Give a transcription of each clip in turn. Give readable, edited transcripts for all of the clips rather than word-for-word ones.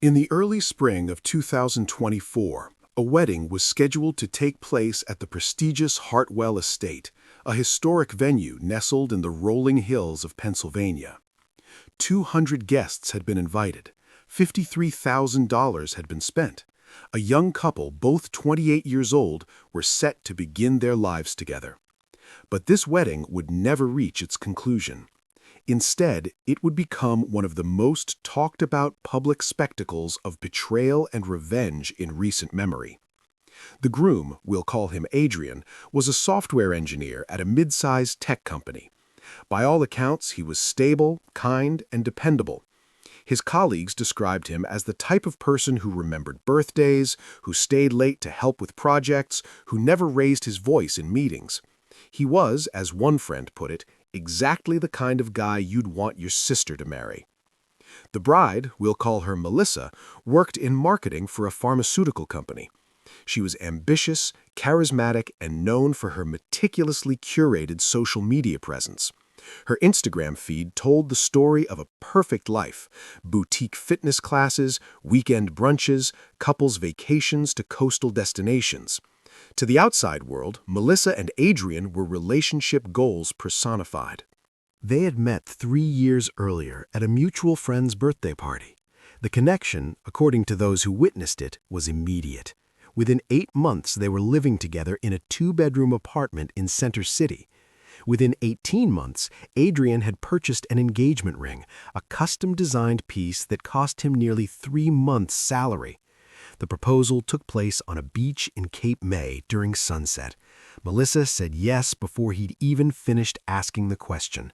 In the early spring of 2024, a wedding was scheduled to take place at the prestigious Hartwell Estate, a historic venue nestled in the rolling hills of Pennsylvania. 200 guests had been invited. $53,000 had been spent. A young couple, both 28 years old, were set to begin their lives together. But this wedding would never reach its conclusion. Instead, it would become one of the most talked about public spectacles of betrayal and revenge in recent memory. The groom, we'll call him Adrian, was a software engineer at a mid-sized tech company. By all accounts, he was stable, kind, and dependable. His colleagues described him as the type of person who remembered birthdays, who stayed late to help with projects, who never raised his voice in meetings. He was, as one friend put it, exactly the kind of guy you'd want your sister to marry. The bride, we'll call her Melissa, worked in marketing for a pharmaceutical company. She was ambitious, charismatic, and known for her meticulously curated social media presence. Her Instagram feed told the story of a perfect life: boutique fitness classes, weekend brunches, couples vacations to coastal destinations. To the outside world, Melissa and Adrian were relationship goals personified. They had met 3 years earlier at a mutual friend's birthday party. The connection, according to those who witnessed it, was immediate. Within 8 months, they were living together in a 2-bedroom apartment in Center City. Within 18 months, Adrian had purchased an engagement ring, a custom-designed piece that cost him nearly 3 months' salary. The proposal took place on a beach in Cape May during sunset. Melissa said yes before he'd even finished asking the question.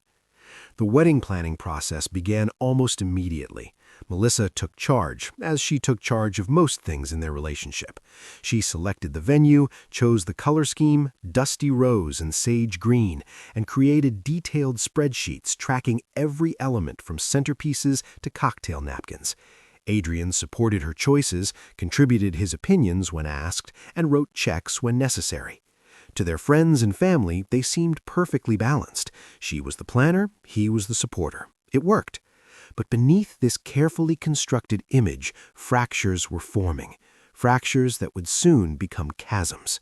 The wedding planning process began almost immediately. Melissa took charge, as she took charge of most things in their relationship. She selected the venue, chose the color scheme, dusty rose and sage green, and created detailed spreadsheets tracking every element from centerpieces to cocktail napkins. Adrian supported her choices, contributed his opinions when asked, and wrote checks when necessary. To their friends and family, they seemed perfectly balanced. She was the planner, he was the supporter. It worked. But beneath this carefully constructed image, fractures were forming, fractures that would soon become chasms.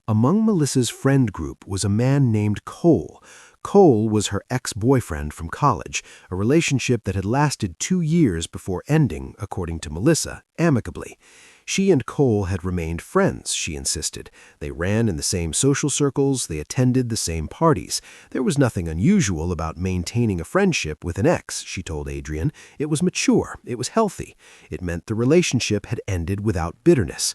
Among Melissa's friend group was a man named Cole. Cole was her ex-boyfriend from college, a relationship that had lasted 2 years before ending, according to Melissa, amicably. She and Cole had remained friends, she insisted. They ran in the same social circles, they attended the same parties. There was nothing unusual about maintaining a friendship with an ex, she told Adrian. It was mature, it was healthy. It meant the relationship had ended without bitterness.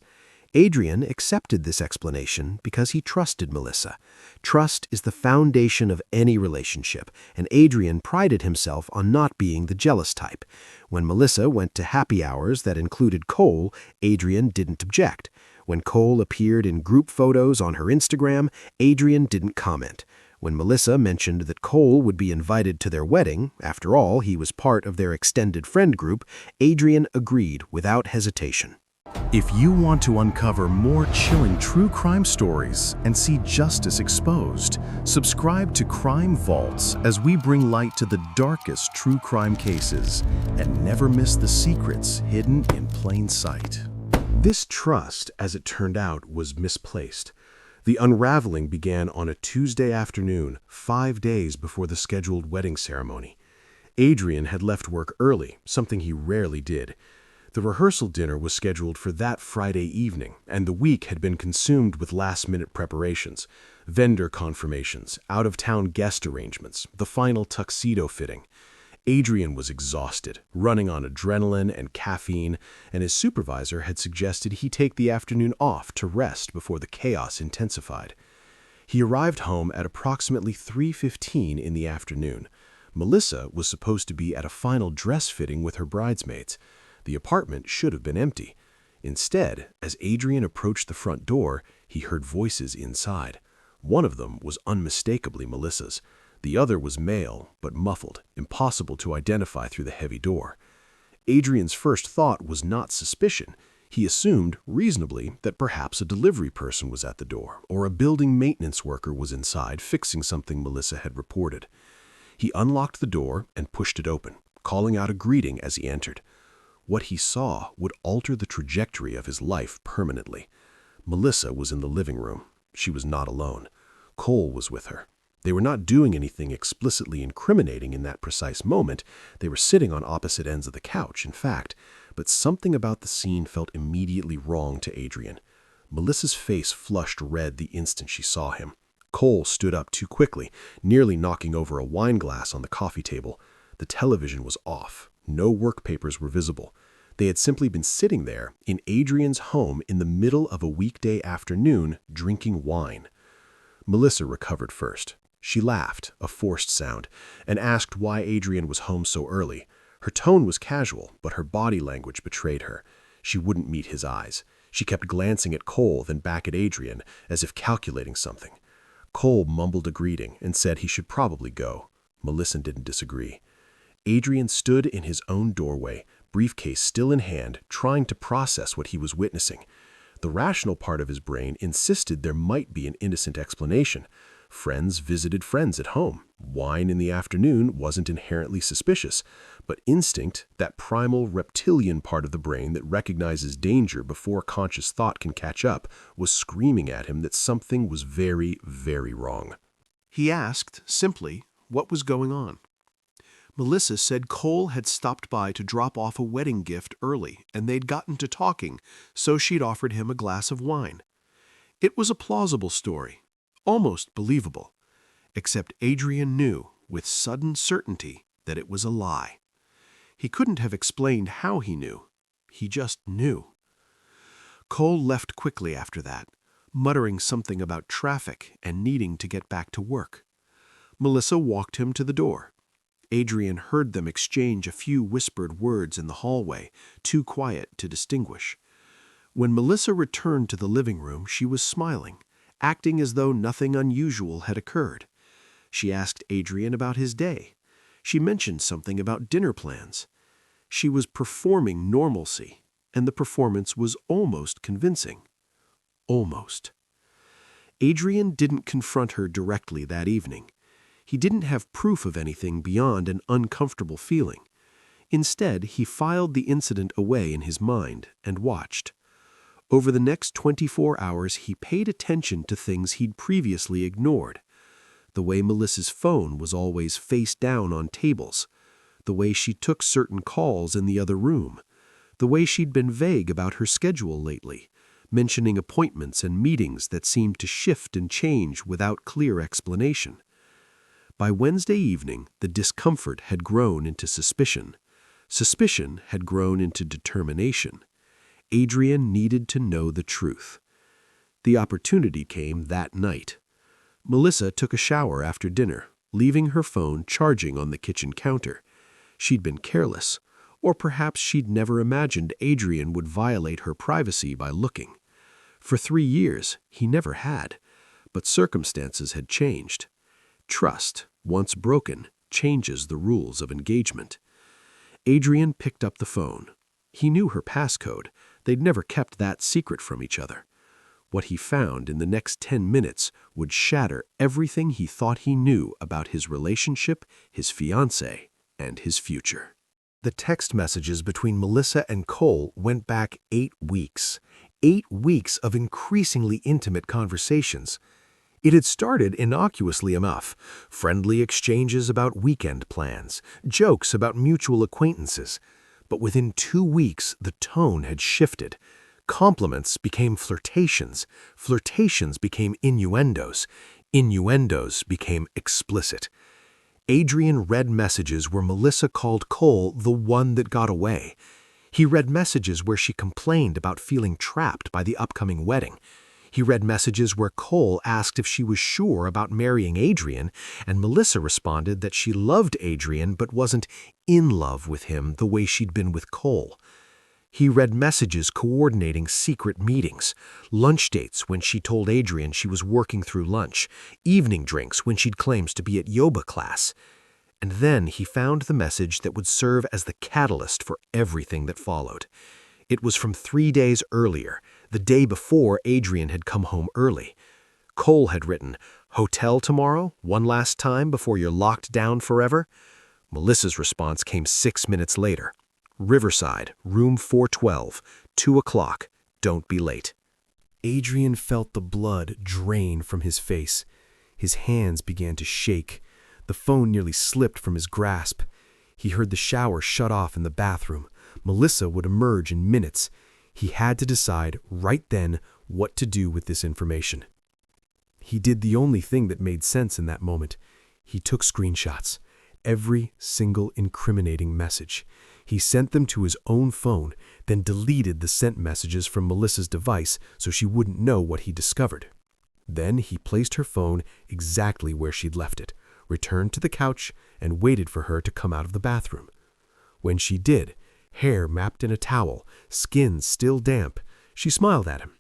Adrian accepted this explanation because he trusted Melissa. Trust is the foundation of any relationship, and Adrian prided himself on not being the jealous type. When Melissa went to happy hours that included Cole, Adrian didn't object. When Cole appeared in group photos on her Instagram, Adrian didn't comment. When Melissa mentioned that Cole would be invited to their wedding, after all, he was part of their extended friend group, Adrian agreed without hesitation. If you want to uncover more chilling true crime stories and see justice exposed, subscribe to Crime Vaults as we bring light to the darkest true crime cases and never miss the secrets hidden in plain sight. This trust, as it turned out, was misplaced. The unraveling began on a Tuesday afternoon, 5 days before the scheduled wedding ceremony. Adrian had left work early, something he rarely did. The rehearsal dinner was scheduled for that Friday evening, and the week had been consumed with last-minute preparations, vendor confirmations, out-of-town guest arrangements, the final tuxedo fitting. Adrian was exhausted, running on adrenaline and caffeine, and his supervisor had suggested he take the afternoon off to rest before the chaos intensified. He arrived home at approximately 3:15 in the afternoon. Melissa was supposed to be at a final dress fitting with her bridesmaids. The apartment should have been empty. Instead, as Adrian approached the front door, he heard voices inside. One of them was unmistakably Melissa's. The other was male, but muffled, impossible to identify through the heavy door. Adrian's first thought was not suspicion. He assumed, reasonably, that perhaps a delivery person was at the door, or a building maintenance worker was inside fixing something Melissa had reported. He unlocked the door and pushed it open, calling out a greeting as he entered. What he saw would alter the trajectory of his life permanently. Melissa was in the living room. She was not alone. Cole was with her. They were not doing anything explicitly incriminating in that precise moment. They were sitting on opposite ends of the couch, in fact. But something about the scene felt immediately wrong to Adrian. Melissa's face flushed red the instant she saw him. Cole stood up too quickly, nearly knocking over a wine glass on the coffee table. The television was off. No work papers were visible. They had simply been sitting there in Adrian's home in the middle of a weekday afternoon, drinking wine. Melissa recovered first. She laughed, a forced sound, and asked why Adrian was home so early. Her tone was casual, but her body language betrayed her. She wouldn't meet his eyes. She kept glancing at Cole, then back at Adrian, as if calculating something. Cole mumbled a greeting and said he should probably go. Melissa didn't disagree. Adrian stood in his own doorway, briefcase still in hand, trying to process what he was witnessing. The rational part of his brain insisted there might be an innocent explanation. Friends visited friends at home. Wine in the afternoon wasn't inherently suspicious, but instinct, that primal reptilian part of the brain that recognizes danger before conscious thought can catch up, was screaming at him that something was very, very wrong. He asked, simply, what was going on. Melissa said Cole had stopped by to drop off a wedding gift early, and they'd gotten to talking, so she'd offered him a glass of wine. It was a plausible story, almost believable, except Adrian knew, with sudden certainty, that it was a lie. He couldn't have explained how he knew. He just knew. Cole left quickly after that, muttering something about traffic and needing to get back to work. Melissa walked him to the door. Adrian heard them exchange a few whispered words in the hallway, too quiet to distinguish. When Melissa returned to the living room, she was smiling, acting as though nothing unusual had occurred. She asked Adrian about his day. She mentioned something about dinner plans. She was performing normalcy, and the performance was almost convincing. Almost. Adrian didn't confront her directly that evening. He didn't have proof of anything beyond an uncomfortable feeling. Instead, he filed the incident away in his mind and watched. Over the next 24 hours, he paid attention to things he'd previously ignored. The way Melissa's phone was always face down on tables. The way she took certain calls in the other room. The way she'd been vague about her schedule lately, mentioning appointments and meetings that seemed to shift and change without clear explanation. By Wednesday evening, the discomfort had grown into suspicion. Suspicion had grown into determination. Adrian needed to know the truth. The opportunity came that night. Melissa took a shower after dinner, leaving her phone charging on the kitchen counter. She'd been careless, or perhaps she'd never imagined Adrian would violate her privacy by looking. For 3 years, he never had, but circumstances had changed. Trust, once broken, changes the rules of engagement. Adrian picked up the phone. He knew her passcode. They'd never kept that secret from each other. What he found in the next 10 minutes would shatter everything he thought he knew about his relationship, his fiancée, and his future. The text messages between Melissa and Cole went back 8 weeks. 8 weeks of increasingly intimate conversations. It had started innocuously enough, friendly exchanges about weekend plans, jokes about mutual acquaintances. But within 2 weeks, the tone had shifted. Compliments became flirtations. Flirtations became innuendos. Innuendos became explicit. Adrian read messages where Melissa called Cole the one that got away. He read messages where she complained about feeling trapped by the upcoming wedding. He read messages where Cole asked if she was sure about marrying Adrian, and Melissa responded that she loved Adrian but wasn't in love with him the way she'd been with Cole. He read messages coordinating secret meetings, lunch dates when she told Adrian she was working through lunch, evening drinks when she'd claims to be at yoga class. And then he found the message that would serve as the catalyst for everything that followed. It was from 3 days earlier, the day before Adrian had come home early. Cole had written, "Hotel tomorrow, one last time before you're locked down forever?" Melissa's response came 6 minutes later. Riverside, room 412, 2 o'clock. Don't be late. Adrian felt the blood drain from his face. His hands began to shake. The phone nearly slipped from his grasp. He heard the shower shut off in the bathroom. Melissa would emerge in minutes. He had to decide right then what to do with this information. He did the only thing that made sense in that moment. He took screenshots. Every single incriminating message. He sent them to his own phone, then deleted the sent messages from Melissa's device so she wouldn't know what he discovered. Then he placed her phone exactly where she'd left it, returned to the couch, and waited for her to come out of the bathroom. When she did, hair mapped in a towel, skin still damp, she smiled at him,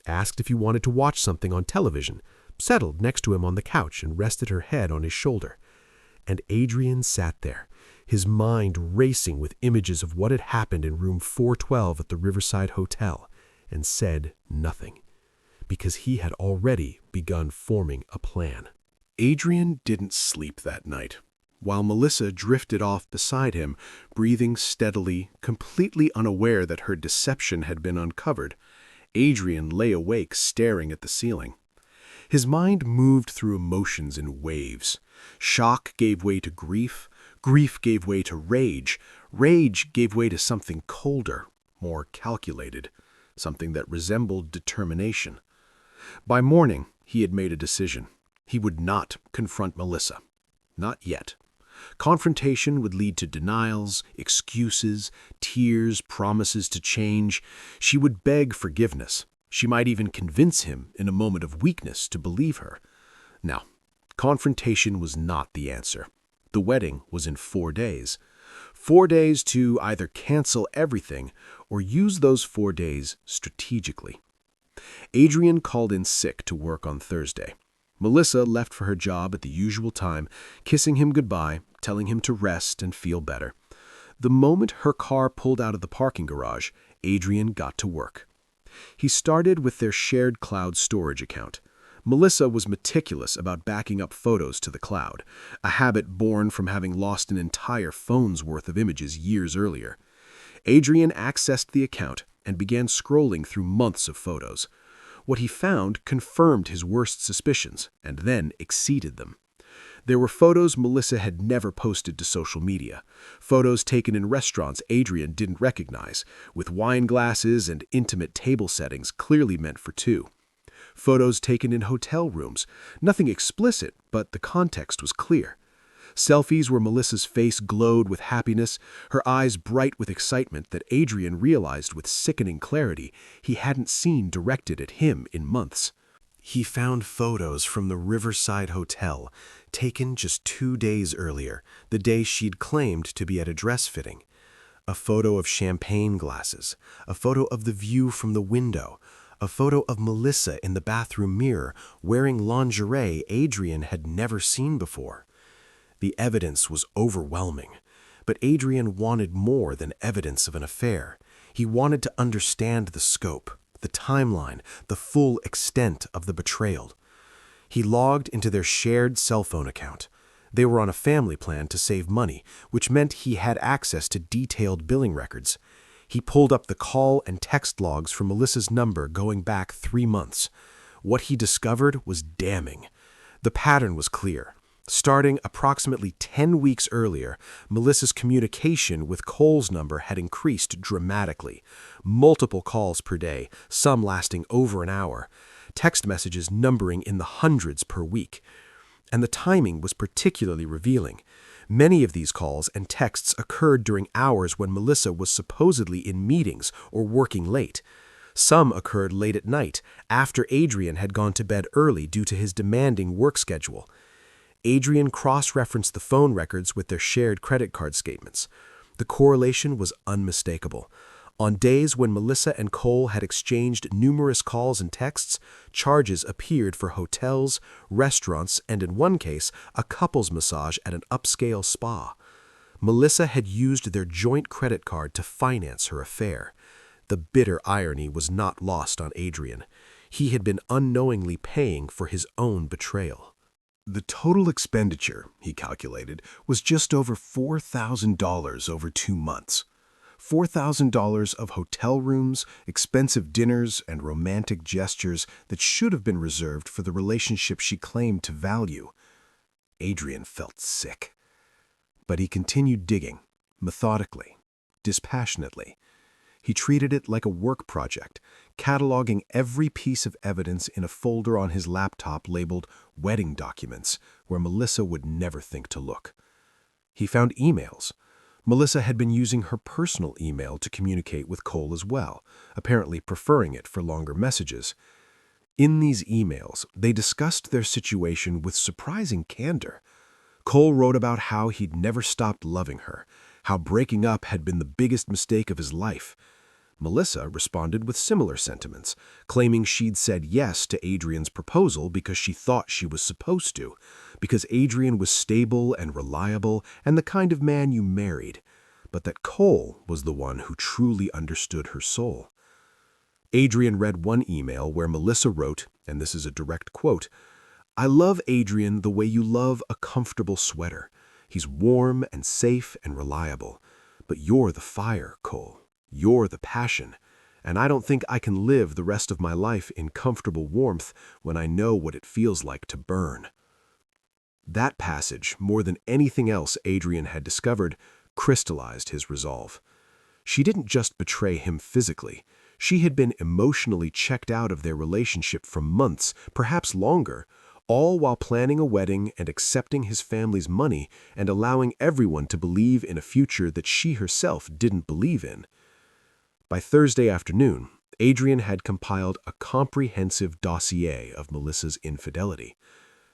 asked if he wanted to watch something on television, settled next to him on the couch and rested her head on his shoulder. And Adrian sat there, his mind racing with images of what had happened in room 412 at the Riverside Hotel, and said nothing, because he had already begun forming a plan. Adrian didn't sleep that night. While Melissa drifted off beside him, breathing steadily, completely unaware that her deception had been uncovered, Adrian lay awake staring at the ceiling. His mind moved through emotions in waves. Shock gave way to grief, grief gave way to rage, rage gave way to something colder, more calculated, something that resembled determination. By morning, he had made a decision. He would not confront Melissa. Not yet. Confrontation would lead to denials, excuses, tears, promises to change. She would beg forgiveness. She might even convince him in a moment of weakness to believe her. Now, confrontation was not the answer. The wedding was in 4 days. 4 days to either cancel everything or use those 4 days strategically. Adrian called in sick to work on Thursday. Melissa left for her job at the usual time, kissing him goodbye, telling him to rest and feel better. The moment her car pulled out of the parking garage, Adrian got to work. He started with their shared cloud storage account. Melissa was meticulous about backing up photos to the cloud, a habit born from having lost an entire phone's worth of images years earlier. Adrian accessed the account and began scrolling through months of photos. What he found confirmed his worst suspicions and then exceeded them. There were photos Melissa had never posted to social media, photos taken in restaurants Adrian didn't recognize, with wine glasses and intimate table settings clearly meant for two. Photos taken in hotel rooms, nothing explicit, but the context was clear. Selfies where Melissa's face glowed with happiness, her eyes bright with excitement that Adrian realized with sickening clarity he hadn't seen directed at him in months. He found photos from the Riverside Hotel, taken just 2 days earlier, the day she'd claimed to be at a dress fitting. A photo of champagne glasses, a photo of the view from the window, a photo of Melissa in the bathroom mirror wearing lingerie Adrian had never seen before. The evidence was overwhelming, but Adrian wanted more than evidence of an affair. He wanted to understand the scope, the timeline, the full extent of the betrayal. He logged into their shared cell phone account. They were on a family plan to save money, which meant he had access to detailed billing records. He pulled up the call and text logs from Melissa's number going back 3 months. What he discovered was damning. The pattern was clear. Starting approximately 10 weeks earlier, Melissa's communication with Cole's number had increased dramatically. Multiple calls per day, some lasting over an hour. Text messages numbering in the hundreds per week. And the timing was particularly revealing. Many of these calls and texts occurred during hours when Melissa was supposedly in meetings or working late. Some occurred late at night, after Adrian had gone to bed early due to his demanding work schedule. Adrian cross-referenced the phone records with their shared credit card statements. The correlation was unmistakable. On days when Melissa and Cole had exchanged numerous calls and texts, charges appeared for hotels, restaurants, and in one case, a couple's massage at an upscale spa. Melissa had used their joint credit card to finance her affair. The bitter irony was not lost on Adrian. He had been unknowingly paying for his own betrayal. The total expenditure, he calculated, was just over $4,000 over 2 months. $4,000 of hotel rooms, expensive dinners, and romantic gestures that should have been reserved for the relationship she claimed to value. Adrian felt sick. But he continued digging, methodically, dispassionately. He treated it like a work project, cataloging every piece of evidence in a folder on his laptop labeled wedding documents, where Melissa would never think to look. He found emails. Melissa had been using her personal email to communicate with Cole as well, apparently preferring it for longer messages. In these emails, they discussed their situation with surprising candor. Cole wrote about how he'd never stopped loving her, how breaking up had been the biggest mistake of his life. Melissa responded with similar sentiments, claiming she'd said yes to Adrian's proposal because she thought she was supposed to, because Adrian was stable and reliable and the kind of man you married, but that Cole was the one who truly understood her soul. Adrian read one email where Melissa wrote, and this is a direct quote, "I love Adrian the way you love a comfortable sweater. He's warm and safe and reliable. But you're the fire, Cole. You're the passion. And I don't think I can live the rest of my life in comfortable warmth when I know what it feels like to burn." That passage, more than anything else Adrian had discovered, crystallized his resolve. She didn't just betray him physically. She had been emotionally checked out of their relationship for months, perhaps longer, all while planning a wedding and accepting his family's money and allowing everyone to believe in a future that she herself didn't believe in. By Thursday afternoon, Adrian had compiled a comprehensive dossier of Melissa's infidelity.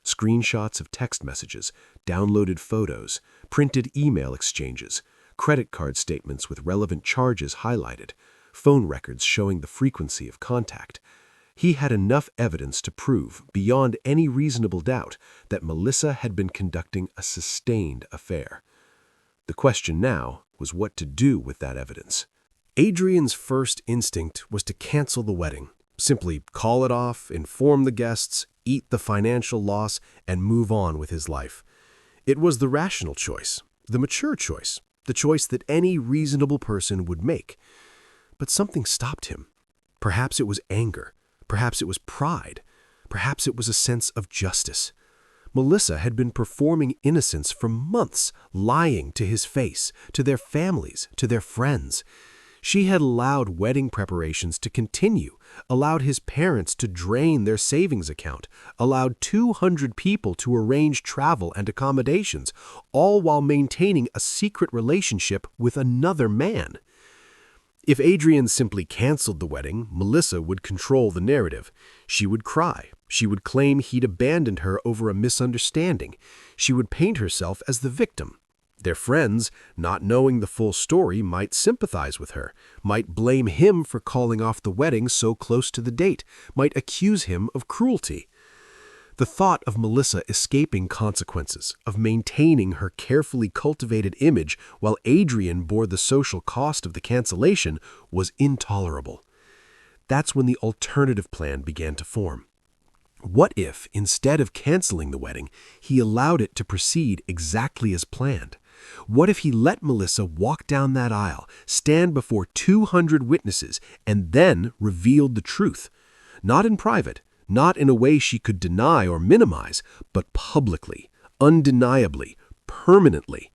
Screenshots of text messages, downloaded photos, printed email exchanges, credit card statements with relevant charges highlighted, phone records showing the frequency of contact. He had enough evidence to prove, beyond any reasonable doubt, that Melissa had been conducting a sustained affair. The question now was what to do with that evidence. Adrian's first instinct was to cancel the wedding, simply call it off, inform the guests, eat the financial loss, and move on with his life. It was the rational choice, the mature choice, the choice that any reasonable person would make. But something stopped him. Perhaps it was anger. Perhaps it was pride. Perhaps it was a sense of justice. Melissa had been performing innocence for months, lying to his face, to their families, to their friends. She had allowed wedding preparations to continue, allowed his parents to drain their savings account, allowed 200 people to arrange travel and accommodations, all while maintaining a secret relationship with another man. If Adrian simply canceled the wedding, Melissa would control the narrative. She would cry. She would claim he'd abandoned her over a misunderstanding. She would paint herself as the victim. Their friends, not knowing the full story, might sympathize with her, might blame him for calling off the wedding so close to the date, might accuse him of cruelty. The thought of Melissa escaping consequences, of maintaining her carefully cultivated image while Adrian bore the social cost of the cancellation, was intolerable. That's when the alternative plan began to form. What if, instead of canceling the wedding, he allowed it to proceed exactly as planned? What if he let Melissa walk down that aisle, stand before 200 witnesses, and then revealed the truth? Not in private, not in a way she could deny or minimize, but publicly, undeniably, permanently.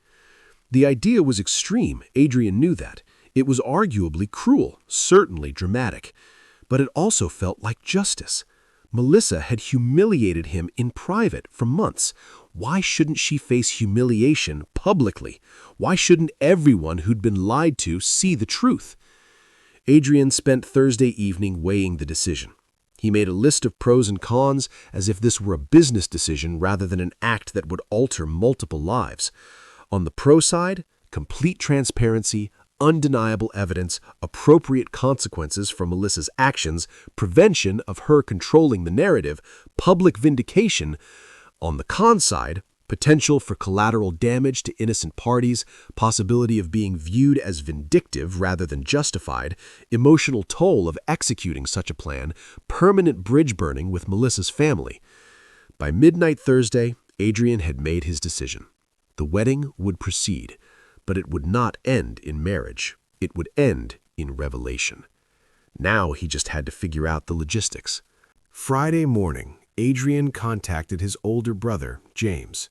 The idea was extreme, Adrian knew that. It was arguably cruel, certainly dramatic. But it also felt like justice. Melissa had humiliated him in private for months. Why shouldn't she face humiliation publicly? Why shouldn't everyone who'd been lied to see the truth? Adrian spent Thursday evening weighing the decision. He made a list of pros and cons as if this were a business decision rather than an act that would alter multiple lives. On the pro side, complete transparency, undeniable evidence, appropriate consequences for Melissa's actions, prevention of her controlling the narrative, public vindication. On the con side, potential for collateral damage to innocent parties, possibility of being viewed as vindictive rather than justified, emotional toll of executing such a plan, permanent bridge burning with Melissa's family. By midnight Thursday, Adrian had made his decision. The wedding would proceed, but it would not end in marriage. It would end in revelation. Now he just had to figure out the logistics. Friday morning, Adrian contacted his older brother, James.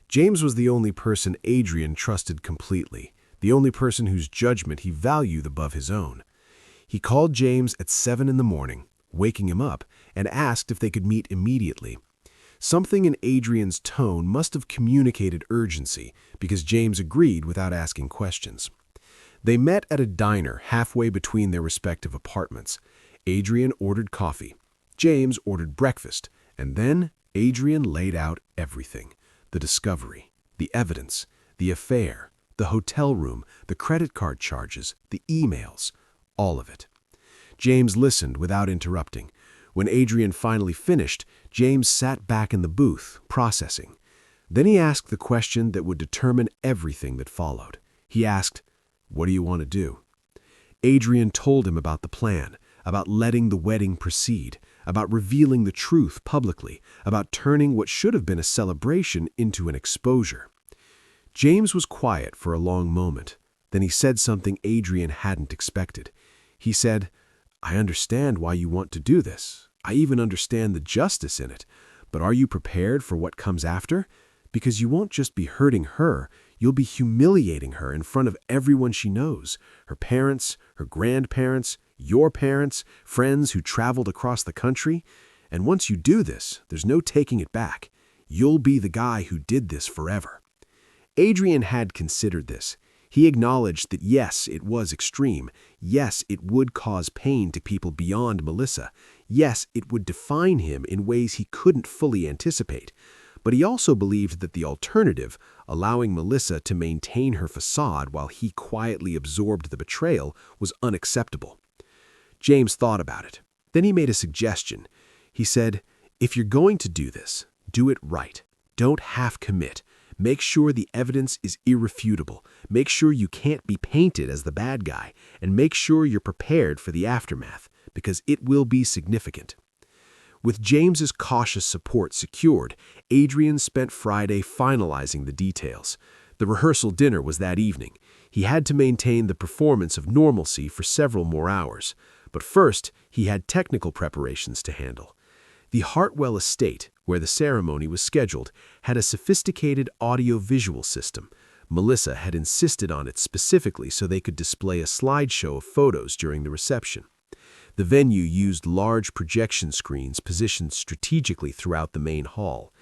James was the only person Adrian trusted completely, the only person whose judgment he valued above his own. He called James at 7 in the morning, waking him up, and asked if they could meet immediately. Something in Adrian's tone must have communicated urgency, because James agreed without asking questions. They met at a diner halfway between their respective apartments. Adrian ordered coffee. James ordered breakfast, and then Adrian laid out everything. The discovery, the evidence, the affair, the hotel room, the credit card charges, the emails, all of it. James listened without interrupting. When Adrian finally finished, James sat back in the booth, processing. Then he asked the question that would determine everything that followed. He asked, "What do you want to do?" Adrian told him about the plan, about letting the wedding proceed, about revealing the truth publicly, about turning what should have been a celebration into an exposure. James was quiet for a long moment. Then he said something Adrian hadn't expected. He said, "I understand why you want to do this. I even understand the justice in it. But are you prepared for what comes after? Because you won't just be hurting her, you'll be humiliating her in front of everyone she knows, her parents, her grandparents, your parents, friends who traveled across the country. And once you do this, there's no taking it back. You'll be the guy who did this forever." Adrian had considered this. He acknowledged that yes, it was extreme. Yes, it would cause pain to people beyond Melissa. Yes, it would define him in ways he couldn't fully anticipate. But he also believed that the alternative, allowing Melissa to maintain her facade while he quietly absorbed the betrayal, was unacceptable. James thought about it. Then he made a suggestion. He said, "If you're going to do this, do it right. Don't half commit. Make sure the evidence is irrefutable. Make sure you can't be painted as the bad guy. And make sure you're prepared for the aftermath, because it will be significant." With James's cautious support secured, Adrian spent Friday finalizing the details. The rehearsal dinner was that evening. He had to maintain the performance of normalcy for several more hours. But first, he had technical preparations to handle. The Hartwell estate, where the ceremony was scheduled, had a sophisticated audio-visual system. Melissa had insisted on it specifically so they could display a slideshow of photos during the reception. The venue used large projection screens positioned strategically throughout the main hall.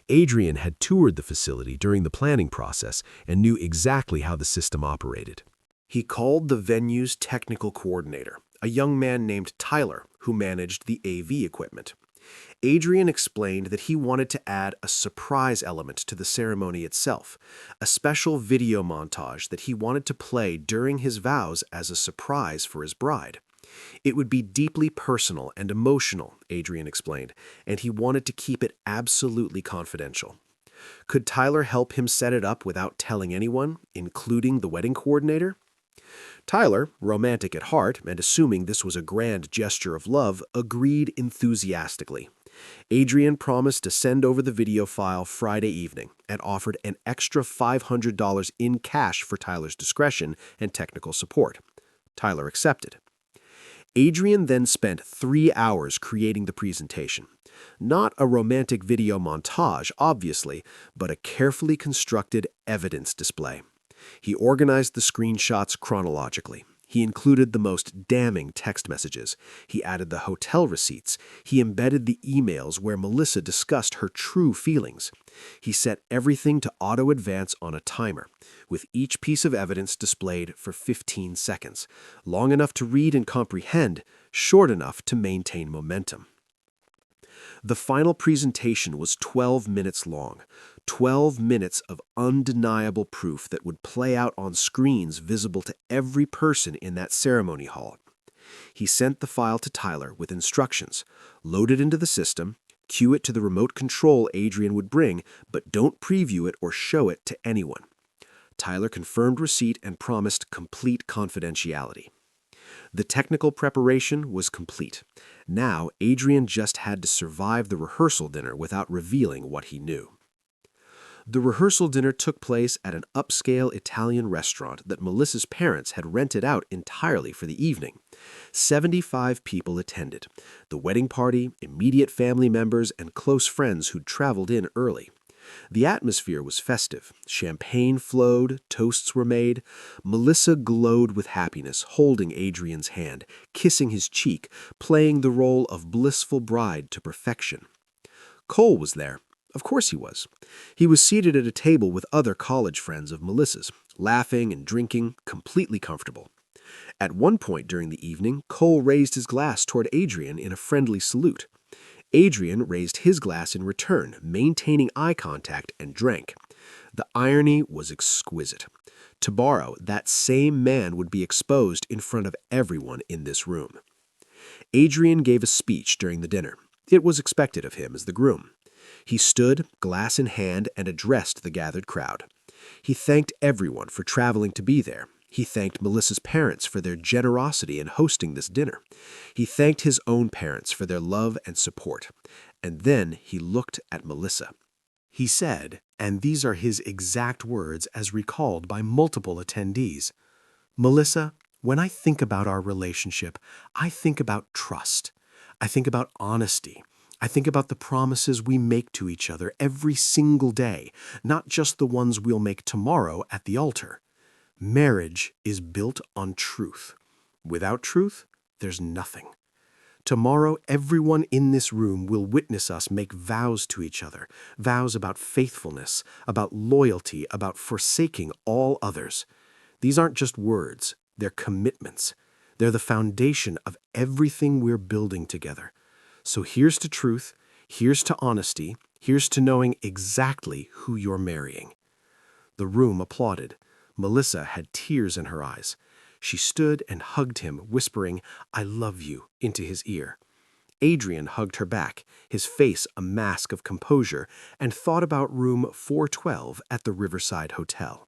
Adrian had toured the facility during the planning process and knew exactly how the system operated. He called the venue's technical coordinator, a young man named Tyler, who managed the AV equipment. Adrian explained that he wanted to add a surprise element to the ceremony itself, a special video montage that he wanted to play during his vows as a surprise for his bride. It would be deeply personal and emotional, Adrian explained, and he wanted to keep it absolutely confidential. Could Tyler help him set it up without telling anyone, including the wedding coordinator? Tyler, romantic at heart and assuming this was a grand gesture of love, agreed enthusiastically. Adrian promised to send over the video file Friday evening and offered an extra $500 in cash for Tyler's discretion and technical support. Tyler accepted. Adrian then spent 3 hours creating the presentation. Not a romantic video montage, obviously, but a carefully constructed evidence display. He organized the screenshots chronologically. He included the most damning text messages. He added the hotel receipts. He embedded the emails where Melissa discussed her true feelings. He set everything to auto-advance on a timer, with each piece of evidence displayed for 15 seconds, long enough to read and comprehend, short enough to maintain momentum. The final presentation was 12 minutes long, 12 minutes of undeniable proof that would play out on screens visible to every person in that ceremony hall. He sent the file to Tyler with instructions: load it into the system, cue it to the remote control Adrian would bring, but don't preview it or show it to anyone. Tyler confirmed receipt and promised complete confidentiality. The technical preparation was complete. Now, Adrian just had to survive the rehearsal dinner without revealing what he knew. The rehearsal dinner took place at an upscale Italian restaurant that Melissa's parents had rented out entirely for the evening. 75 people attended. The wedding party, immediate family members, and close friends who'd traveled in early. The atmosphere was festive. Champagne flowed, toasts were made. Melissa glowed with happiness, holding Adrian's hand, kissing his cheek, playing the role of blissful bride to perfection. Cole was there. Of course he was. He was seated at a table with other college friends of Melissa's, laughing and drinking, completely comfortable. At one point during the evening, Cole raised his glass toward Adrian in a friendly salute. Adrian raised his glass in return, maintaining eye contact, and drank. The irony was exquisite. Tomorrow, that same man would be exposed in front of everyone in this room. Adrian gave a speech during the dinner. It was expected of him as the groom. He stood, glass in hand, and addressed the gathered crowd. He thanked everyone for traveling to be there. He thanked Melissa's parents for their generosity in hosting this dinner. He thanked his own parents for their love and support. And then he looked at Melissa. He said, and these are his exact words as recalled by multiple attendees, "Melissa, when I think about our relationship, I think about trust. I think about honesty. I think about the promises we make to each other every single day, not just the ones we'll make tomorrow at the altar. Marriage is built on truth. Without truth, there's nothing. Tomorrow, everyone in this room will witness us make vows to each other, vows about faithfulness, about loyalty, about forsaking all others. These aren't just words, they're commitments. They're the foundation of everything we're building together. So here's to truth, here's to honesty, here's to knowing exactly who you're marrying." The room applauded. Melissa had tears in her eyes. She stood and hugged him, whispering, "I love you," into his ear. Adrian hugged her back, his face a mask of composure, and thought about room 412 at the Riverside Hotel.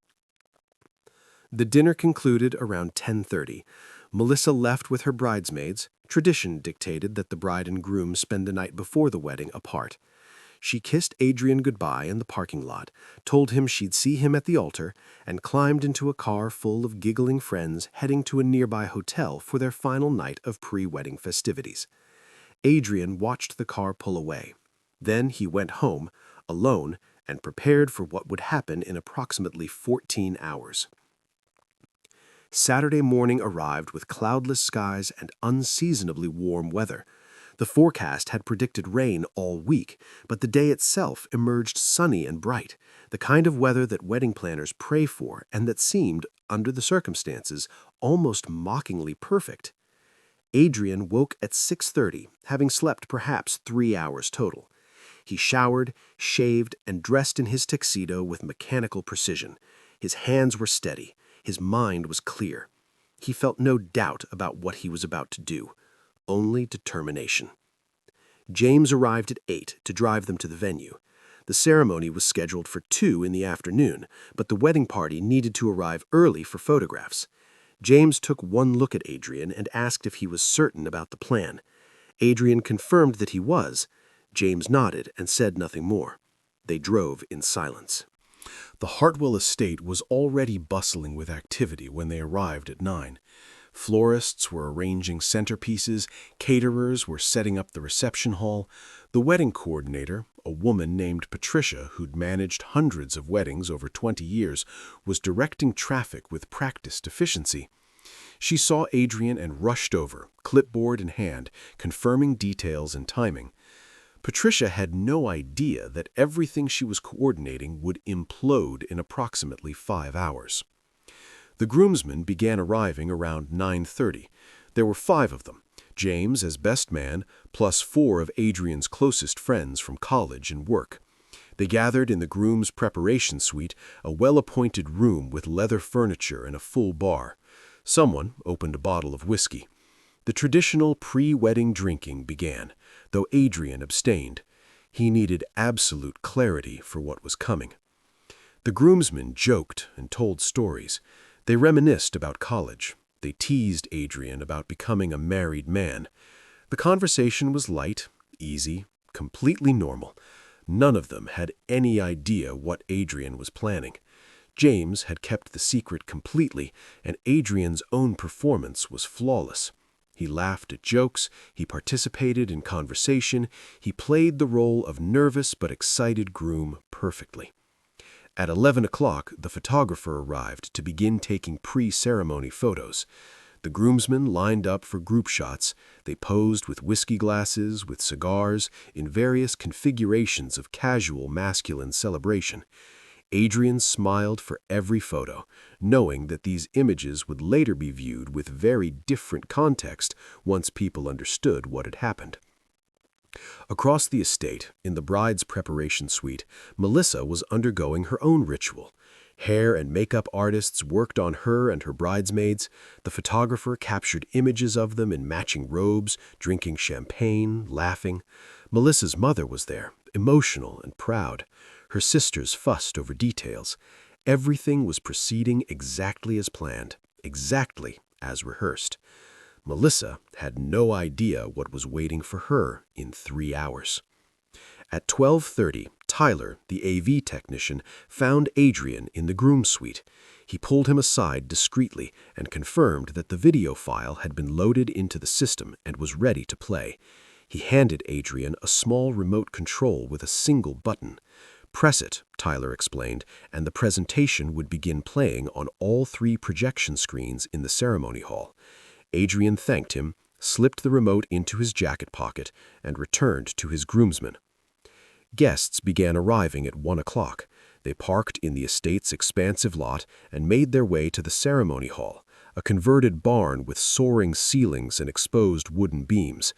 The dinner concluded around 10:30. Melissa left with her bridesmaids. Tradition dictated that the bride and groom spend the night before the wedding apart. She kissed Adrian goodbye in the parking lot, told him she'd see him at the altar, and climbed into a car full of giggling friends heading to a nearby hotel for their final night of pre-wedding festivities. Adrian watched the car pull away. Then he went home, alone, and prepared for what would happen in approximately 14 hours. Saturday morning arrived with cloudless skies and unseasonably warm weather. The forecast had predicted rain all week, but the day itself emerged sunny and bright, the kind of weather that wedding planners pray for and that seemed, under the circumstances, almost mockingly perfect. Adrian woke at 6:30, having slept perhaps 3 hours total. He showered, shaved, and dressed in his tuxedo with mechanical precision. His hands were steady. His mind was clear. He felt no doubt about what he was about to do, only determination. James arrived at 8 to drive them to the venue. The ceremony was scheduled for 2 in the afternoon, but the wedding party needed to arrive early for photographs. James took one look at Adrian and asked if he was certain about the plan. Adrian confirmed that he was. James nodded and said nothing more. They drove in silence. The Hartwell estate was already bustling with activity when they arrived at 9. Florists were arranging centerpieces, caterers were setting up the reception hall. The wedding coordinator, a woman named Patricia who'd managed hundreds of weddings over 20 years, was directing traffic with practiced efficiency. She saw Adrian and rushed over, clipboard in hand, confirming details and timing. Patricia had no idea that everything she was coordinating would implode in approximately 5 hours. The groomsmen began arriving around 9:30. There were 5 of them, James as best man, plus 4 of Adrian's closest friends from college and work. They gathered in the groom's preparation suite, a well-appointed room with leather furniture and a full bar. Someone opened a bottle of whiskey. The traditional pre-wedding drinking began, though Adrian abstained. He needed absolute clarity for what was coming. The groomsmen joked and told stories. They reminisced about college. They teased Adrian about becoming a married man. The conversation was light, easy, completely normal. None of them had any idea what Adrian was planning. James had kept the secret completely, and Adrian's own performance was flawless. He laughed at jokes, he participated in conversation, he played the role of nervous but excited groom perfectly. At 11 o'clock, the photographer arrived to begin taking pre-ceremony photos. The groomsmen lined up for group shots. They posed with whiskey glasses, with cigars, in various configurations of casual masculine celebration. Adrian smiled for every photo, knowing that these images would later be viewed with very different context once people understood what had happened. Across the estate, in the bride's preparation suite, Melissa was undergoing her own ritual. Hair and makeup artists worked on her and her bridesmaids. The photographer captured images of them in matching robes, drinking champagne, laughing. Melissa's mother was there, emotional and proud. Her sisters fussed over details. Everything was proceeding exactly as planned, exactly as rehearsed. Melissa had no idea what was waiting for her in 3 hours. At 12:30, Tyler, the AV technician, found Adrian in the groom suite. He pulled him aside discreetly and confirmed that the video file had been loaded into the system and was ready to play. He handed Adrian a small remote control with a single button. "Press it," Tyler explained, and the presentation would begin playing on all 3 projection screens in the ceremony hall. Adrian thanked him, slipped the remote into his jacket pocket, and returned to his groomsmen. Guests began arriving at 1 o'clock. They parked in the estate's expansive lot and made their way to the ceremony hall, a converted barn with soaring ceilings and exposed wooden beams.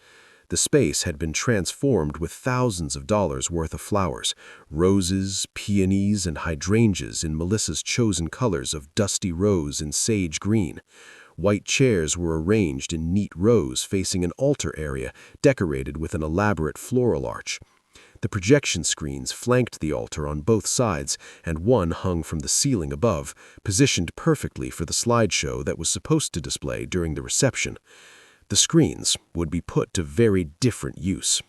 The space had been transformed with thousands of dollars worth of flowers, roses, peonies, and hydrangeas in Melissa's chosen colors of dusty rose and sage green. White chairs were arranged in neat rows facing an altar area decorated with an elaborate floral arch. The projection screens flanked the altar on both sides, and one hung from the ceiling above, positioned perfectly for the slideshow that was supposed to display during the reception. The screens would be put to very different use.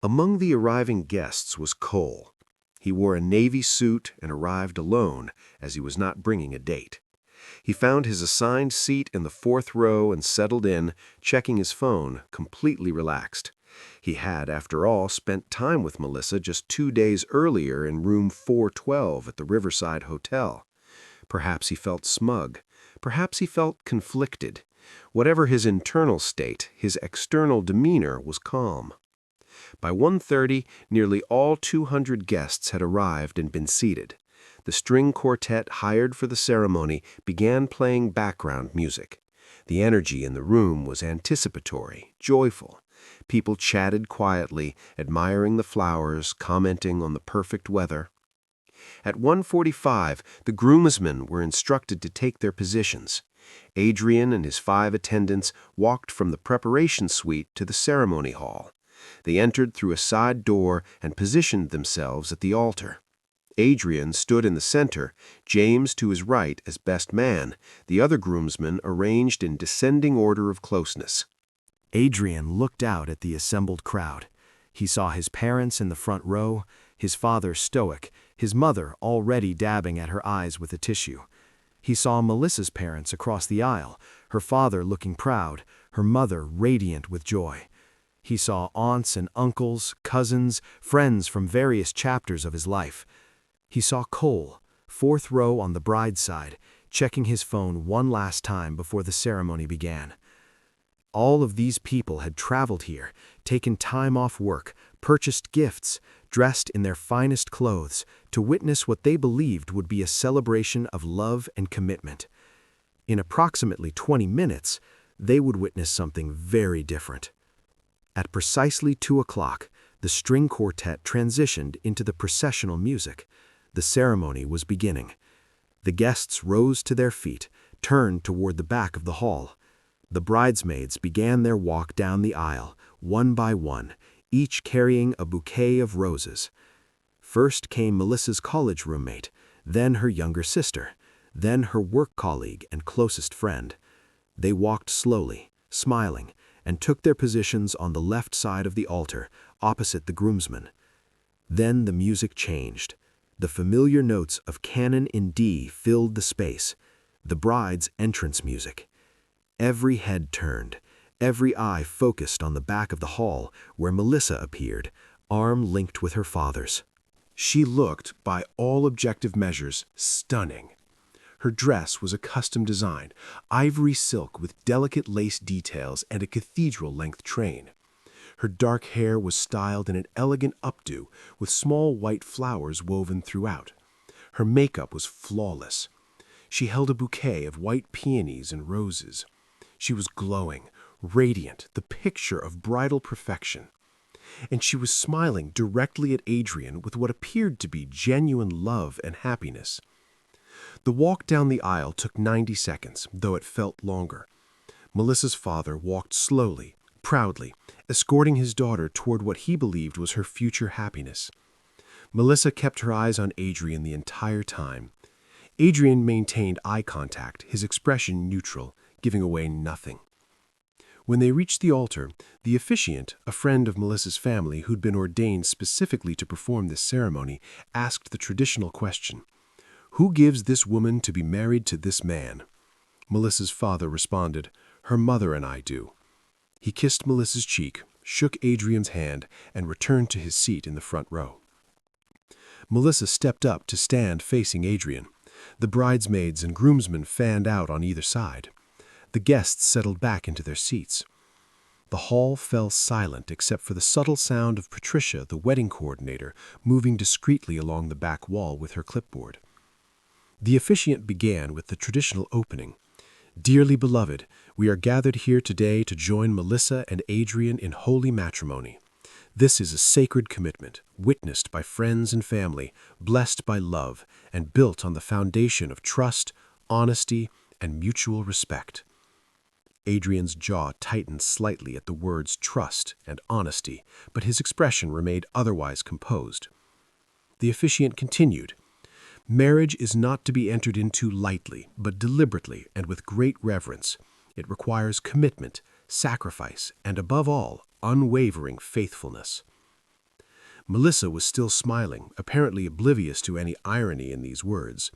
Among the arriving guests was Cole. He wore a navy suit and arrived alone, as he was not bringing a date. He found his assigned seat in the 4th row and settled in, checking his phone, completely relaxed. He had, after all, spent time with Melissa just 2 days earlier in room 412 at the Riverside Hotel. Perhaps he felt smug. Perhaps he felt conflicted. Whatever his internal state, his external demeanor was calm. By 1:30, nearly all 200 guests had arrived and been seated. The string quartet hired for the ceremony began playing background music. The energy in the room was anticipatory, joyful. People chatted quietly, admiring the flowers, commenting on the perfect weather. At 1:45, the groomsmen were instructed to take their positions. Adrian and his 5 attendants walked from the preparation suite to the ceremony hall. They entered through a side door and positioned themselves at the altar. Adrian stood in the center, James to his right as best man, the other groomsmen arranged in descending order of closeness. Adrian looked out at the assembled crowd. He saw his parents in the front row, his father stoic, his mother already dabbing at her eyes with a tissue. He saw Melissa's parents across the aisle, her father looking proud, her mother radiant with joy. He saw aunts and uncles, cousins, friends from various chapters of his life. He saw Cole, 4th row on the bride's side, checking his phone one last time before the ceremony began. All of these people had traveled here, taken time off work, purchased gifts, dressed in their finest clothes, to witness what they believed would be a celebration of love and commitment. In approximately 20 minutes, they would witness something very different. At precisely 2 o'clock, the string quartet transitioned into the processional music. The ceremony was beginning. The guests rose to their feet, turned toward the back of the hall. The bridesmaids began their walk down the aisle, one by one, each carrying a bouquet of roses. First came Melissa's college roommate, then her younger sister, then her work colleague and closest friend. They walked slowly, smiling, and took their positions on the left side of the altar, opposite the groomsmen. Then the music changed. The familiar notes of canon in D filled the space, the bride's entrance music. Every head turned, every eye focused on the back of the hall where Melissa appeared, arm linked with her father's. She looked, by all objective measures, stunning. Her dress was a custom design, ivory silk with delicate lace details and a cathedral-length train. Her dark hair was styled in an elegant updo with small white flowers woven throughout. Her makeup was flawless. She held a bouquet of white peonies and roses. She was glowing, radiant, the picture of bridal perfection. And she was smiling directly at Adrian with what appeared to be genuine love and happiness. The walk down the aisle took 90 seconds, though it felt longer. Melissa's father walked slowly, proudly, escorting his daughter toward what he believed was her future happiness. Melissa kept her eyes on Adrian the entire time. Adrian maintained eye contact, his expression neutral, giving away nothing. When they reached the altar, the officiant, a friend of Melissa's family who'd been ordained specifically to perform this ceremony, asked the traditional question, "Who gives this woman to be married to this man?" Melissa's father responded, "Her mother and I do." He kissed Melissa's cheek, shook Adrian's hand, and returned to his seat in the front row. Melissa stepped up to stand facing Adrian. The bridesmaids and groomsmen fanned out on either side. The guests settled back into their seats. The hall fell silent except for the subtle sound of Patricia, the wedding coordinator, moving discreetly along the back wall with her clipboard. The officiant began with the traditional opening. "Dearly beloved, we are gathered here today to join Melissa and Adrian in holy matrimony. This is a sacred commitment, witnessed by friends and family, blessed by love, and built on the foundation of trust, honesty, and mutual respect." Adrian's jaw tightened slightly at the words trust and honesty, but his expression remained otherwise composed. The officiant continued, "Marriage is not to be entered into lightly, but deliberately and with great reverence. It requires commitment, sacrifice, and above all, unwavering faithfulness." Melissa was still smiling, apparently oblivious to any irony in these words.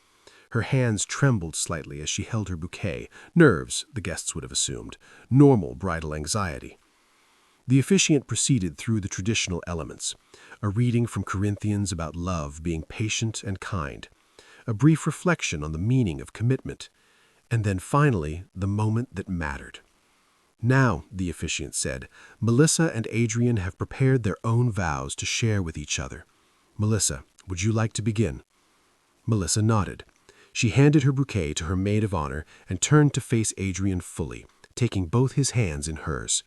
Her hands trembled slightly as she held her bouquet, nerves, the guests would have assumed, normal bridal anxiety. The officiant proceeded through the traditional elements, a reading from Corinthians about love being patient and kind, a brief reflection on the meaning of commitment, and then finally the moment that mattered. "Now," the officiant said, "Melissa and Adrian have prepared their own vows to share with each other. Melissa, would you like to begin?" Melissa nodded. She handed her bouquet to her maid of honor and turned to face Adrian fully, taking both his hands in hers.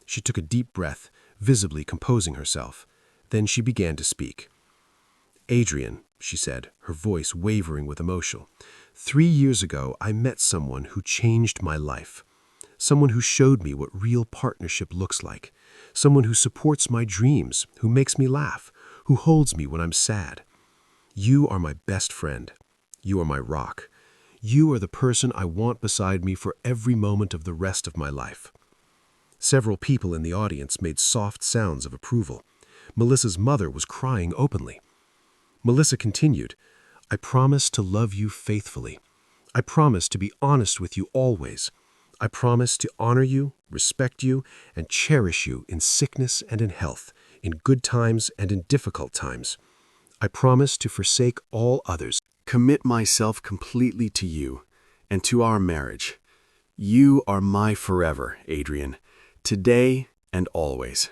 She took a deep breath, visibly composing herself. Then she began to speak. "Adrian," she said, her voice wavering with emotion, 3 years ago I met someone who changed my life. Someone who showed me what real partnership looks like. Someone who supports my dreams, who makes me laugh, who holds me when I'm sad. You are my best friend. You are my rock. You are the person I want beside me for every moment of the rest of my life." Several people in the audience made soft sounds of approval. Melissa's mother was crying openly. Melissa continued, "I promise to love you faithfully. I promise to be honest with you always. I promise to honor you, respect you, and cherish you in sickness and in health, in good times and in difficult times. I promise to forsake all others. Commit myself completely to you and to our marriage. You are my forever, Adrian, today and always."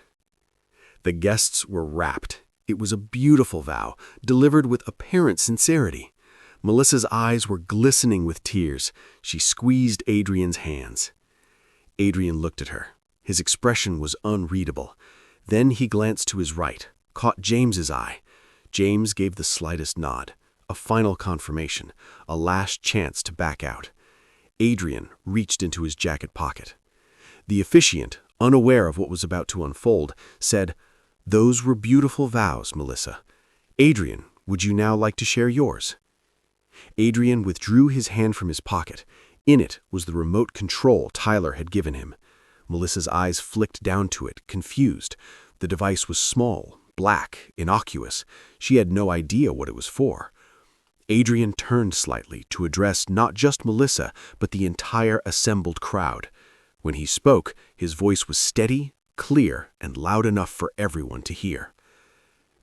The guests were rapt. It was a beautiful vow, delivered with apparent sincerity. Melissa's eyes were glistening with tears. She squeezed Adrian's hands. Adrian looked at her. His expression was unreadable. Then he glanced to his right, caught James's eye. James gave the slightest nod. A final confirmation, a last chance to back out. Adrian reached into his jacket pocket. The officiant, unaware of what was about to unfold, said, "Those were beautiful vows, Melissa. Adrian, would you now like to share yours?" Adrian withdrew his hand from his pocket. In it was the remote control Tyler had given him. Melissa's eyes flicked down to it, confused. The device was small, black, innocuous. She had no idea what it was for. Adrian turned slightly to address not just Melissa, but the entire assembled crowd. When he spoke, his voice was steady, clear, and loud enough for everyone to hear.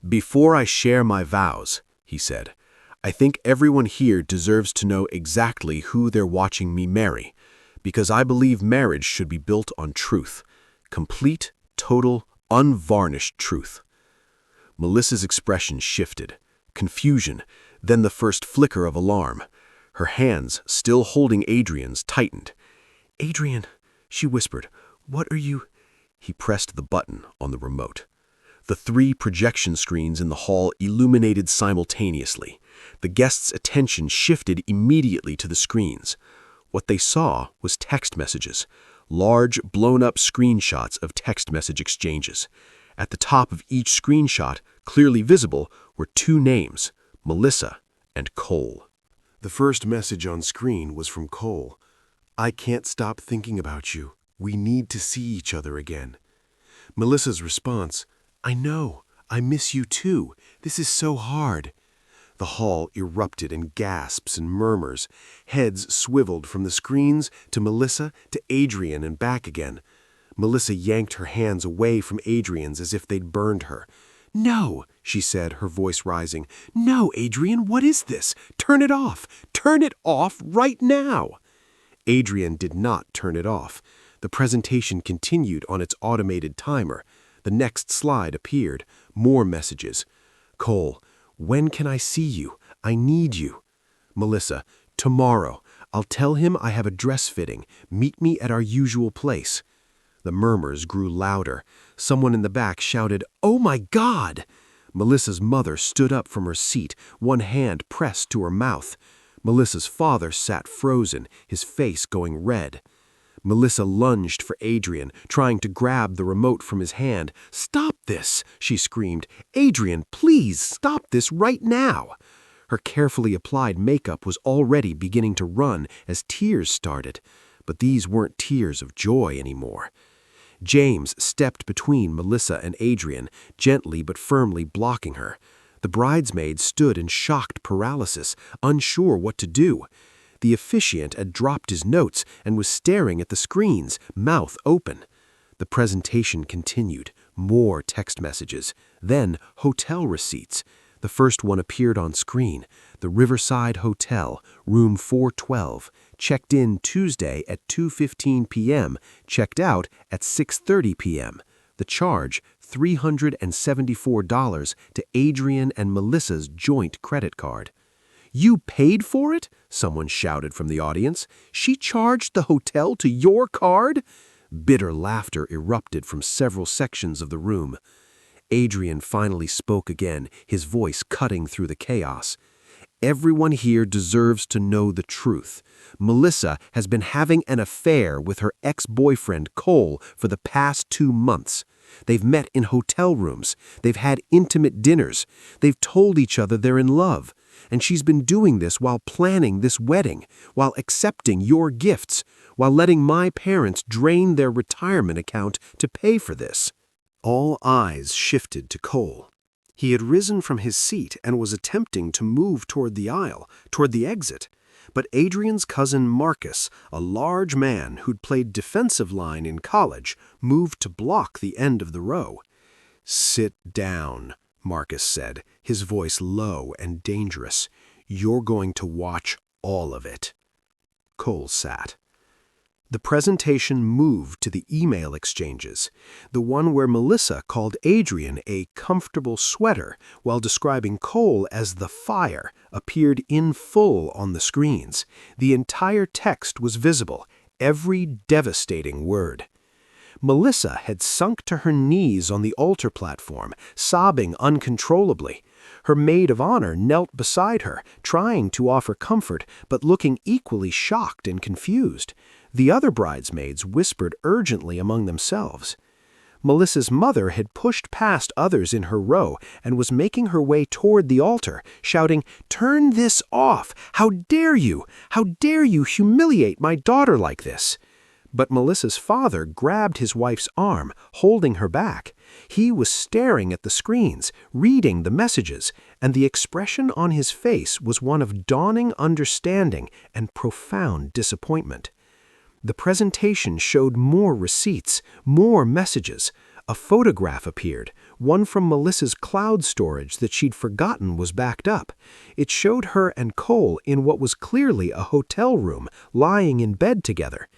"Before I share my vows," he said, "I think everyone here deserves to know exactly who they're watching me marry, because I believe marriage should be built on truth. Complete, total, unvarnished truth." Melissa's expression shifted. Confusion, then the first flicker of alarm. Her hands, still holding Adrian's, tightened. "Adrian," she whispered, "what are you—" He pressed the button on the remote. The 3 projection screens in the hall illuminated simultaneously. The guests' attention shifted immediately to the screens. What they saw was text messages, large, blown-up screenshots of text message exchanges. At the top of each screenshot, clearly visible, were 2 names, Melissa and Cole. The first message on screen was from Cole. "I can't stop thinking about you. We need to see each other again." Melissa's response, "I know. I miss you too. This is so hard." The hall erupted in gasps and murmurs. Heads swiveled from the screens to Melissa to Adrian and back again. Melissa yanked her hands away from Adrian's as if they'd burned her. "No," she said, her voice rising. "No, Adrian, what is this? Turn it off. Turn it off right now." Adrian did not turn it off. The presentation continued on its automated timer. The next slide appeared. More messages. "Cole, when can I see you? I need you." Melissa, "Tomorrow. I'll tell him I have a dress fitting. Meet me at our usual place." The murmurs grew louder. Someone in the back shouted, "Oh my God!" Melissa's mother stood up from her seat, one hand pressed to her mouth. Melissa's father sat frozen, his face going red. Melissa lunged for Adrian, trying to grab the remote from his hand. "Stop this!" she screamed. "Adrian, please stop this right now!" Her carefully applied makeup was already beginning to run as tears started, but these weren't tears of joy anymore. James stepped between Melissa and Adrian, gently but firmly blocking her. The bridesmaids stood in shocked paralysis, unsure what to do. The officiant had dropped his notes and was staring at the screens, mouth open. The presentation continued. More text messages. Then hotel receipts. The first one appeared on screen. The Riverside Hotel, room 412. Checked in Tuesday at 2:15 p.m. Checked out at 6:30 p.m. The charge, $374 to Adrian and Melissa's joint credit card. "You paid for it?" someone shouted from the audience. "She charged the hotel to your card?" Bitter laughter erupted from several sections of the room. Adrian finally spoke again, his voice cutting through the chaos. "Everyone here deserves to know the truth. Melissa has been having an affair with her ex-boyfriend, Cole, for the past 2 months. They've met in hotel rooms. They've had intimate dinners. They've told each other they're in love. And she's been doing this while planning this wedding, while accepting your gifts, while letting my parents drain their retirement account to pay for this." All eyes shifted to Cole. He had risen from his seat and was attempting to move toward the aisle, toward the exit. But Adrian's cousin Marcus, a large man who'd played defensive line in college, moved to block the end of the row. "Sit down," Marcus said, his voice low and dangerous. "You're going to watch all of it." Cole sat. The presentation moved to the email exchanges. The one where Melissa called Adrian a comfortable sweater while describing Cole as the fire appeared in full on the screens. The entire text was visible, every devastating word. Melissa had sunk to her knees on the altar platform, sobbing uncontrollably. Her maid of honor knelt beside her, trying to offer comfort, but looking equally shocked and confused. The other bridesmaids whispered urgently among themselves. Melissa's mother had pushed past others in her row and was making her way toward the altar, shouting, "Turn this off! How dare you! How dare you humiliate my daughter like this!" But Melissa's father grabbed his wife's arm, holding her back. He was staring at the screens, reading the messages, and the expression on his face was one of dawning understanding and profound disappointment. The presentation showed more receipts, more messages. A photograph appeared, one from Melissa's cloud storage that she'd forgotten was backed up. It showed her and Cole in what was clearly a hotel room, lying in bed together.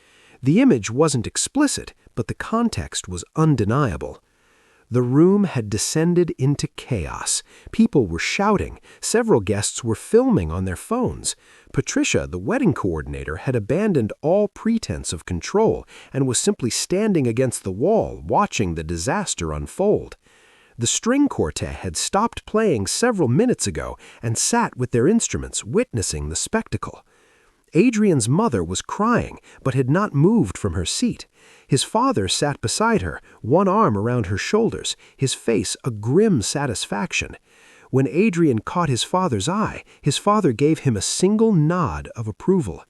The image wasn't explicit, but the context was undeniable. The room had descended into chaos. People were shouting. Several guests were filming on their phones. Patricia, the wedding coordinator, had abandoned all pretense of control and was simply standing against the wall, watching the disaster unfold. The string quartet had stopped playing several minutes ago and sat with their instruments, witnessing the spectacle. Adrian's mother was crying, but had not moved from her seat. His father sat beside her, one arm around her shoulders, his face a grim satisfaction. When Adrian caught his father's eye, his father gave him a single nod of approval.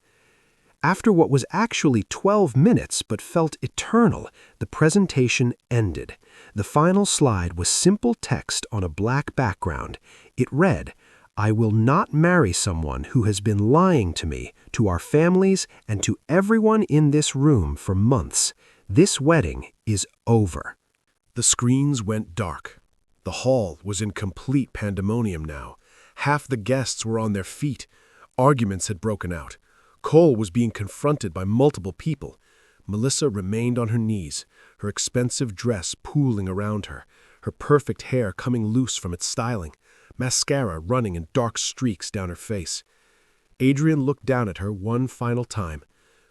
After what was actually 12 minutes but felt eternal, the presentation ended. The final slide was simple text on a black background. It read, "I will not marry someone who has been lying to me, to our families, and to everyone in this room for months. This wedding is over." The screens went dark. The hall was in complete pandemonium now. Half the guests were on their feet. Arguments had broken out. Cole was being confronted by multiple people. Melissa remained on her knees, her expensive dress pooling around her, her perfect hair coming loose from its styling, mascara running in dark streaks down her face. Adrian looked down at her one final time.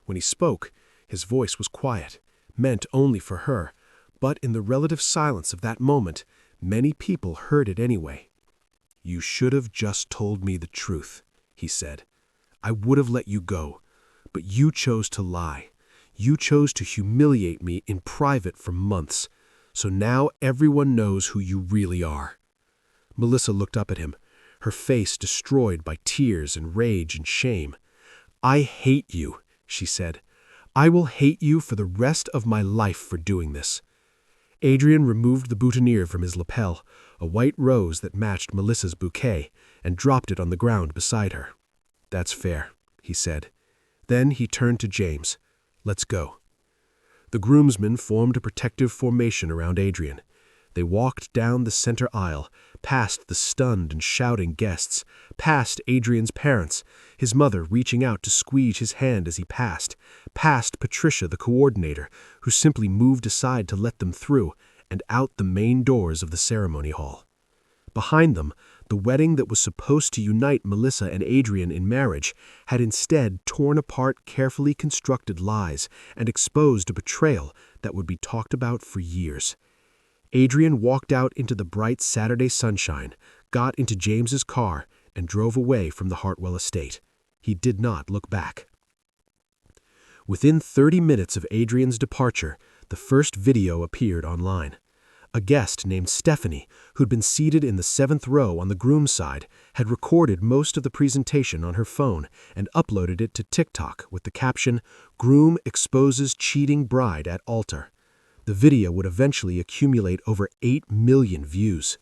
When he spoke, his voice was quiet, meant only for her, but in the relative silence of that moment, many people heard it anyway. "You should have just told me the truth," he said. "I would have let you go, but you chose to lie. You chose to humiliate me in private for months, so now everyone knows who you really are." Melissa looked up at him, her face destroyed by tears and rage and shame. "I hate you," she said. "I will hate you for the rest of my life for doing this." Adrian removed the boutonniere from his lapel, a white rose that matched Melissa's bouquet, and dropped it on the ground beside her. "That's fair," he said. Then he turned to James. "Let's go." The groomsmen formed a protective formation around Adrian. They walked down the center aisle, past the stunned and shouting guests, past Adrian's parents, his mother reaching out to squeeze his hand as he passed, past Patricia, the coordinator, who simply moved aside to let them through, and out the main doors of the ceremony hall. Behind them, the wedding that was supposed to unite Melissa and Adrian in marriage had instead torn apart carefully constructed lies and exposed a betrayal that would be talked about for years. Adrian walked out into the bright Saturday sunshine, got into James's car, and drove away from the Hartwell estate. He did not look back. Within 30 minutes of Adrian's departure, the first video appeared online. A guest named Stephanie, who'd been seated in the 7th row on the groom's side, had recorded most of the presentation on her phone and uploaded it to TikTok with the caption, "Groom exposes cheating bride at altar." The video would eventually accumulate over 8 million views.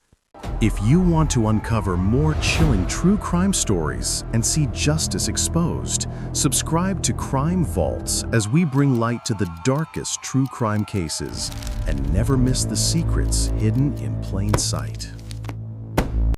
If you want to uncover more chilling true crime stories and see justice exposed, subscribe to Crime Vaults as we bring light to the darkest true crime cases and never miss the secrets hidden in plain sight.